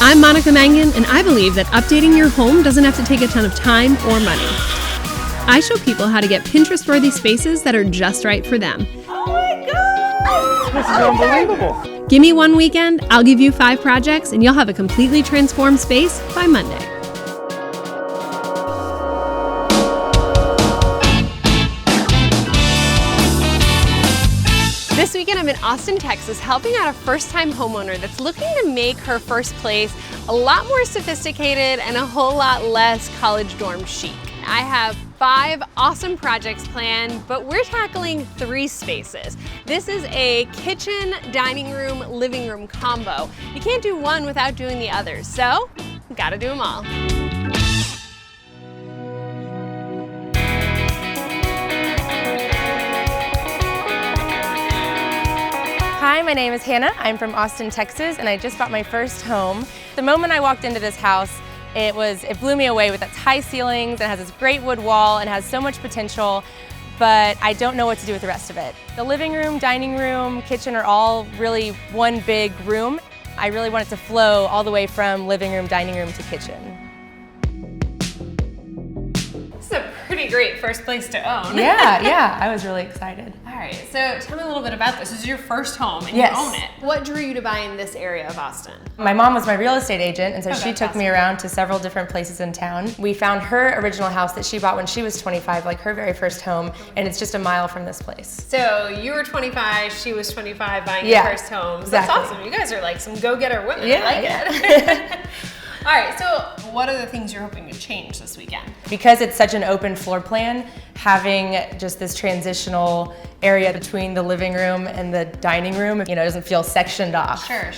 I'm Monica Mangan, and I believe that updating your home doesn't have to take a ton of time or money. I show people how to get Pinterest-worthy spaces that are just right for them. Oh my God! This is unbelievable. Give me one weekend, I'll give you 5 projects, and you'll have a completely transformed space by Monday. This weekend I'm in Austin, Texas, helping out a first-time homeowner that's looking to make her first place a lot more sophisticated and a whole lot less college dorm chic. I have 5 awesome projects planned, but we're tackling 3 spaces. This is a kitchen, dining room, living room combo. You can't do one without doing the others, so gotta do them all. Hi, my name is Hannah. I'm from Austin, Texas, and I just bought my first home. The moment I walked into this house, it blew me away with its high ceilings and has this great wood wall and has so much potential, but I don't know what to do with the rest of it. The living room, dining room, kitchen are all really one big room. I really want it to flow all the way from living room, dining room to kitchen. This is a pretty great first place to own. Yeah, I was really excited. All right, so tell me a little bit about this. This is your first home and Yes. you own it. What drew you to buy in this area of Austin? My mom was my real estate agent, and so she that's took me around to several different places in town. We found her original house that she bought when she was 25, like her very first home, and it's just a mile from this place. So you were 25, she was 25 buying Yeah, your first home. So exactly. That's awesome. You guys are like some go-getter women. Yeah, I like it. All right, so what are the things you're hoping to change this weekend? Because it's such an open floor plan, having just this transitional area between the living room and the dining room, it doesn't feel sectioned off. Sure.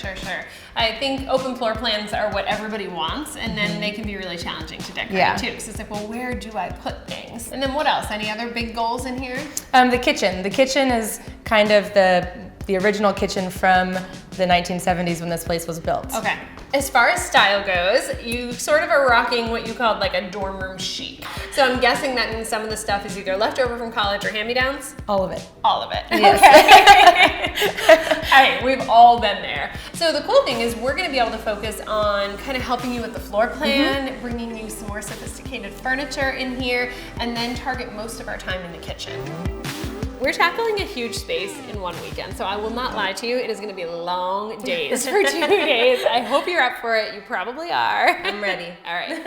I think open floor plans are what everybody wants, and then they can be really challenging to decorate too. Because it's like, well, where do I put things? And then what else? Any other big goals in here? The kitchen. The kitchen is kind of the original kitchen from the 1970s when this place was built. Okay. As far as style goes, you sort of are rocking what you called like a dorm room chic. So I'm guessing that some of the stuff is either left over from college or hand-me-downs? All of it. All of it. Yes. Okay. Hey, we've all been there. So the cool thing is we're gonna be able to focus on kind of helping you with the floor plan, bringing you some more sophisticated furniture in here, and then target most of our time in the kitchen. We're tackling a huge space in one weekend, so I will not lie to you, it is gonna be long days for 2 days. I hope you're up for it, you probably are. I'm ready. All right.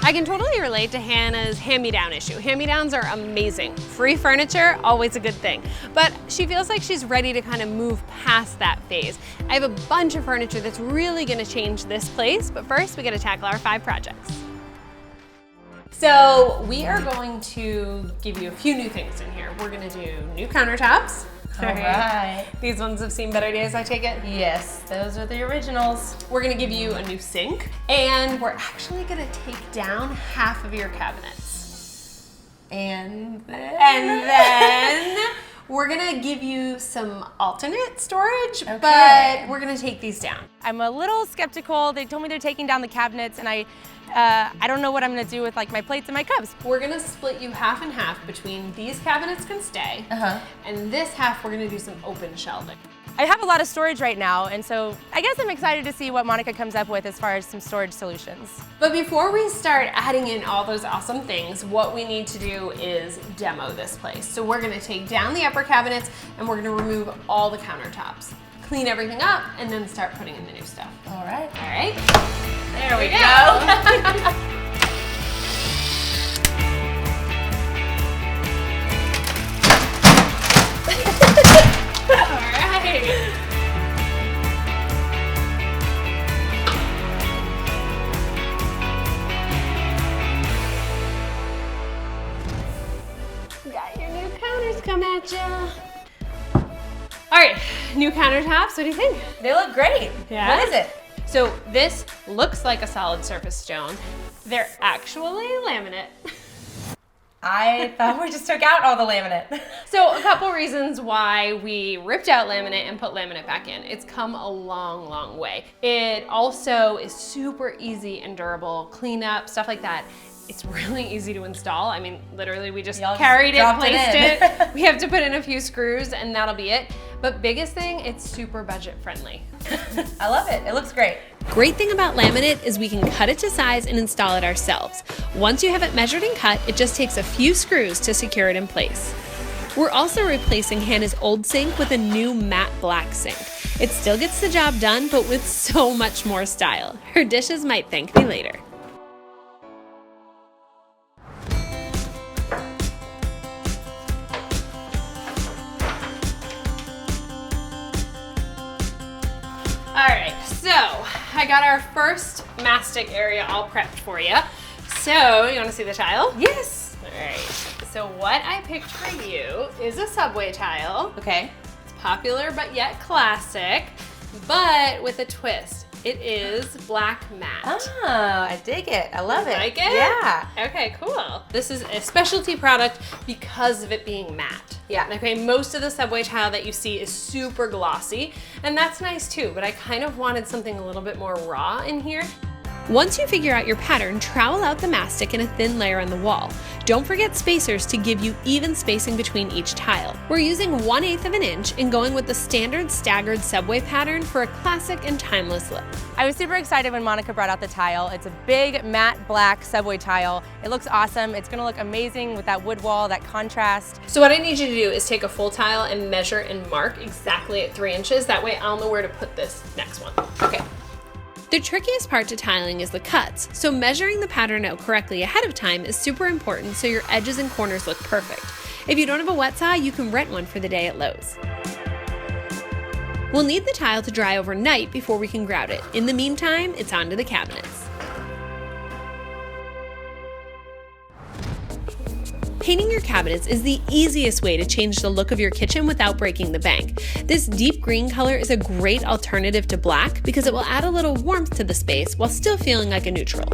I can totally relate to Hannah's hand-me-down issue. Hand-me-downs are amazing. Free furniture, always a good thing. But she feels like she's ready to kind of move past that phase. I have a bunch of furniture that's really gonna change this place, but first we gotta tackle our 5 projects. So we are going to give you a few new things in here. We're gonna do new countertops. All right. These ones have seen better days, I take it? Yes, those are the originals. We're gonna give you a new sink, and we're actually gonna take down half of your cabinets. And then we're gonna give you some alternate storage, Okay. but we're gonna take these down. I'm a little skeptical. They told me they're taking down the cabinets, and I don't know what I'm gonna do with like my plates and my cups. We're gonna split you half and half between these cabinets can stay, and this half we're gonna do some open shelving. I have a lot of storage right now, and so I guess I'm excited to see what Monica comes up with as far as some storage solutions. But before we start adding in all those awesome things, what we need to do is demo this place. So we're gonna take down the upper cabinets and we're gonna remove all the countertops. Clean everything up and then start putting in the new stuff. All right. All right? There we go. All right. Got your new counters come at ya. All right, new countertops, what do you think? They look great. Yeah? What is it? So this looks like a solid surface stone. They're actually laminate. I thought we just took out all the laminate. So a couple reasons why we ripped out laminate and put laminate back in. It's come a long, long way. It also is super easy and durable, clean up, stuff like that. It's really easy to install. I mean, literally we just Y'all carried just it, dropped placed it it. We have to put in a few screws and that'll be it. But biggest thing, it's super budget friendly. I love it. It looks great. Great thing about laminate is we can cut it to size and install it ourselves. Once you have it measured and cut, it just takes a few screws to secure it in place. We're also replacing Hannah's old sink with a new matte black sink. It still gets the job done, but with so much more style. Her dishes might thank me later. All right, so I got our first mastic area all prepped for you. So, you wanna see the tile? Yes. All right, so what I picked for you is a subway tile. Okay. It's popular but yet classic, but with a twist. It is black matte. Oh, I dig it. I love it. Like it? Yeah. Okay, cool. This is a specialty product because of it being matte. Yeah. Okay, most of the subway tile that you see is super glossy, and that's nice too, but I kind of wanted something a little bit more raw in here. Once you figure out your pattern, trowel out the mastic in a thin layer on the wall. Don't forget spacers to give you even spacing between each tile. We're using 1/8 of an inch and going with the standard staggered subway pattern for a classic and timeless look. I was super excited when Monica brought out the tile. It's a big matte black subway tile. It looks awesome. It's gonna look amazing with that wood wall, that contrast. So what I need you to do is take a full tile and measure and mark exactly at 3 inches. That way I'll know where to put this next one. Okay. The trickiest part to tiling is the cuts, so measuring the pattern out correctly ahead of time is super important so your edges and corners look perfect. If you don't have a wet saw, you can rent one for the day at Lowe's. We'll need the tile to dry overnight before we can grout it. In the meantime, it's on to the cabinets. Painting your cabinets is the easiest way to change the look of your kitchen without breaking the bank. This deep green color is a great alternative to black because it will add a little warmth to the space while still feeling like a neutral.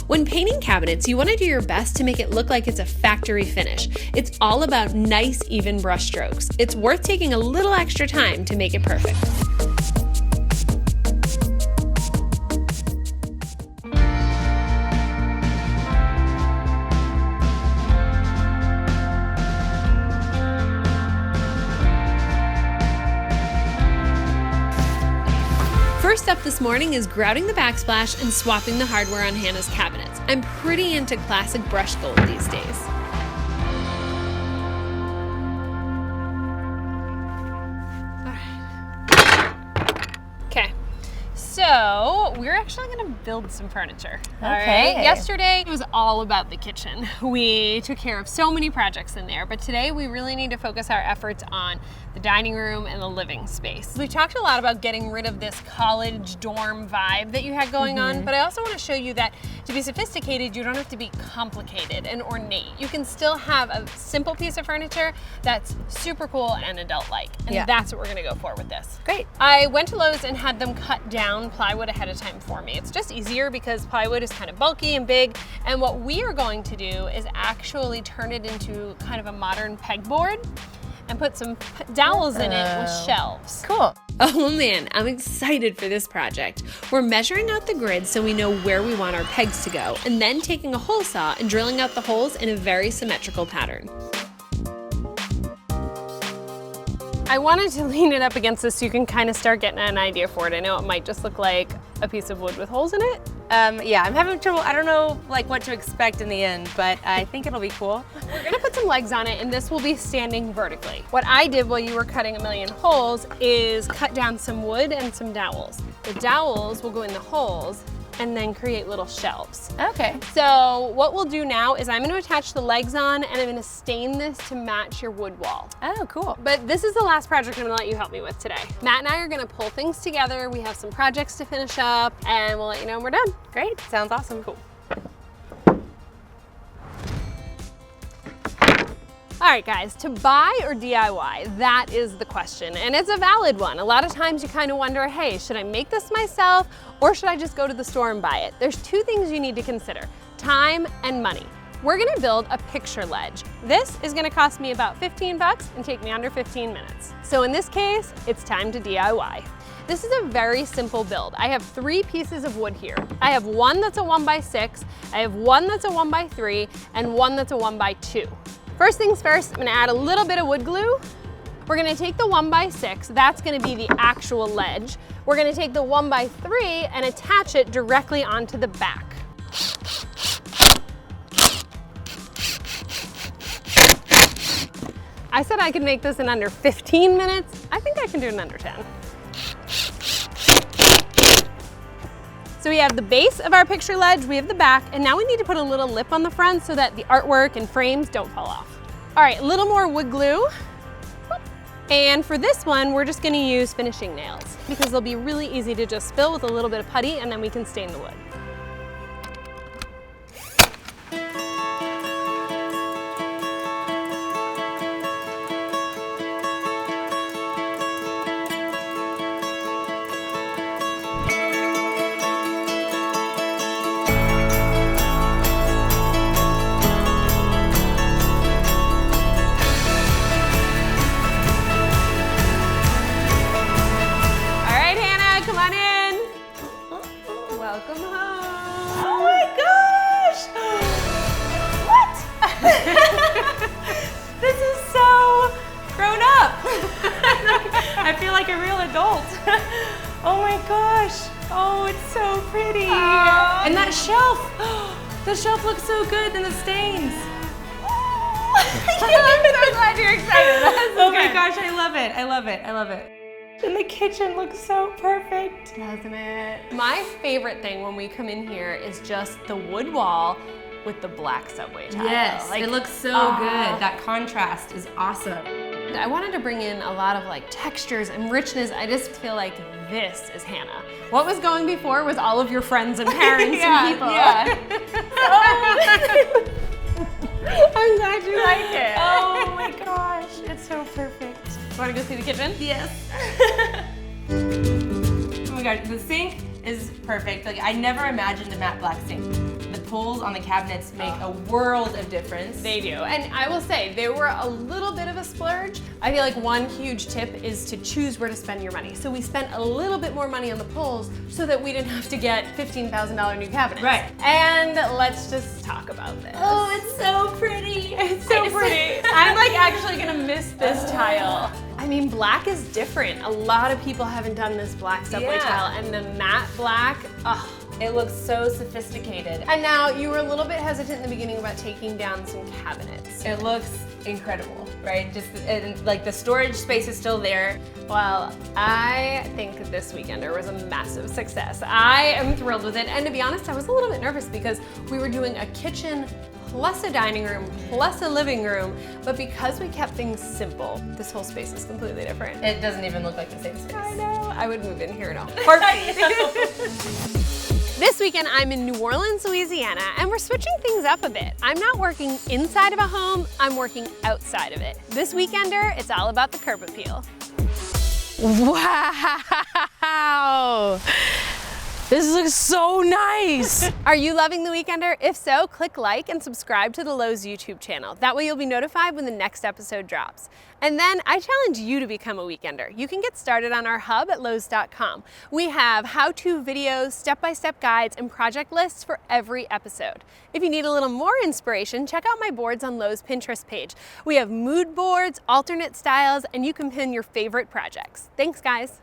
When painting cabinets, you want to do your best to make it look like it's a factory finish. It's all about nice, even brush strokes. It's worth taking a little extra time to make it perfect. First up this morning is grouting the backsplash and swapping the hardware on Hannah's cabinets. I'm pretty into classic brushed gold these days. Okay, so we're actually gonna build some furniture. All right. Yesterday it was all about the kitchen. We took care of so many projects in there, but today we really need to focus our efforts on the dining room and the living space. We talked a lot about getting rid of this college dorm vibe that you had going on, but I also want to show you that to be sophisticated, you don't have to be complicated and ornate. You can still have a simple piece of furniture that's super cool and adult-like, and that's what we're gonna go for with this. Great. I went to Lowe's and had them cut down plywood ahead of time for me. It's just easier because plywood is kind of bulky and big, and what we are going to do is actually turn it into kind of a modern pegboard and put some dowels in it with shelves. Cool. Oh man, I'm excited for this project. We're measuring out the grid so we know where we want our pegs to go, and then taking a hole saw and drilling out the holes in a very symmetrical pattern. I wanted to lean it up against this so you can kind of start getting an idea for it. I know it might just look like a piece of wood with holes in it. Yeah, I'm having trouble. I don't know what to expect in the end, but I think it'll be cool. We're gonna put some legs on it, and this will be standing vertically. What I did while you were cutting a million holes is cut down some wood and some dowels. The dowels will go in the holes and then create little shelves. Okay. So what we'll do now is I'm gonna attach the legs on, and I'm gonna stain this to match your wood wall. Oh, cool. But this is the last project I'm gonna let you help me with today. Matt and I are gonna pull things together. We have some projects to finish up, and we'll let you know when we're done. Great. Sounds awesome. Cool. All right, guys, to buy or DIY, that is the question, and it's a valid one. A lot of times you kind of wonder, hey, should I make this myself, or should I just go to the store and buy it? There's two things you need to consider: time and money. We're gonna build a picture ledge. This is gonna cost me about 15 bucks and take me under 15 minutes. So in this case, it's time to DIY. This is a very simple build. I have 3 pieces of wood here. I have one that's a 1x6, I have one that's a 1x3, and one that's a 1x2. First things first, I'm gonna add a little bit of wood glue. We're gonna take the 1x6, that's gonna be the actual ledge. We're gonna take the 1x3 and attach it directly onto the back. I said I could make this in under 15 minutes. I think I can do it in under 10. So we have the base of our picture ledge, we have the back, and now we need to put a little lip on the front so that the artwork and frames don't fall off. All right, a little more wood glue. And for this one, we're just gonna use finishing nails because they'll be really easy to just fill with a little bit of putty and then we can stain the wood. Welcome home. Oh my gosh! What? This is so grown up. I feel like a real adult. Oh my gosh. Oh, it's so pretty. And that shelf. The shelf looks so good and the stains. I'm so glad you're excited. Oh my gosh, I love it. I love it. I love it. And the kitchen looks so perfect. Doesn't it? My favorite thing when we come in here is just the wood wall with the black subway tile. Yes, it looks so good. That contrast is awesome. I wanted to bring in a lot of like textures and richness. I just feel like this is Hannah. What was going before was all of your friends and parents and people. Yeah. I'm glad you like it. Oh my gosh, it's so perfect. Want to go see the kitchen? Yes. Oh my gosh, the sink is perfect. Like I never imagined a matte black sink. The pulls on the cabinets make a world of difference. They do, and I will say, they were a little bit of a splurge. I feel like one huge tip is to choose where to spend your money. So we spent a little bit more money on the pulls so that we didn't have to get $15,000 new cabinets. Right. And let's just talk about this. Oh, it's so pretty. It's so pretty. I'm like actually gonna miss this tile. I mean, black is different. A lot of people haven't done this black subway tile, and the matte black, it looks so sophisticated. And now you were a little bit hesitant in the beginning about taking down some cabinets. It looks incredible, right? Just like the storage space is still there. Well, I think this Weekender was a massive success. I am thrilled with it, and to be honest, I was a little bit nervous because we were doing a kitchen plus a dining room plus a living room, but because we kept things simple, this whole space is completely different. It doesn't even look like the same space. I know. I would move in here in a heartbeat. This weekend, I'm in New Orleans, Louisiana, and we're switching things up a bit. I'm not working inside of a home, I'm working outside of it. This Weekender, it's all about the curb appeal. Wow! This looks so nice! Are you loving the Weekender? If so, click like and subscribe to the Lowe's YouTube channel. That way you'll be notified when the next episode drops. And then I challenge you to become a Weekender. You can get started on our hub at Lowes.com. We have how-to videos, step-by-step guides, and project lists for every episode. If you need a little more inspiration, check out my boards on Lowe's Pinterest page. We have mood boards, alternate styles, and you can pin your favorite projects. Thanks, guys.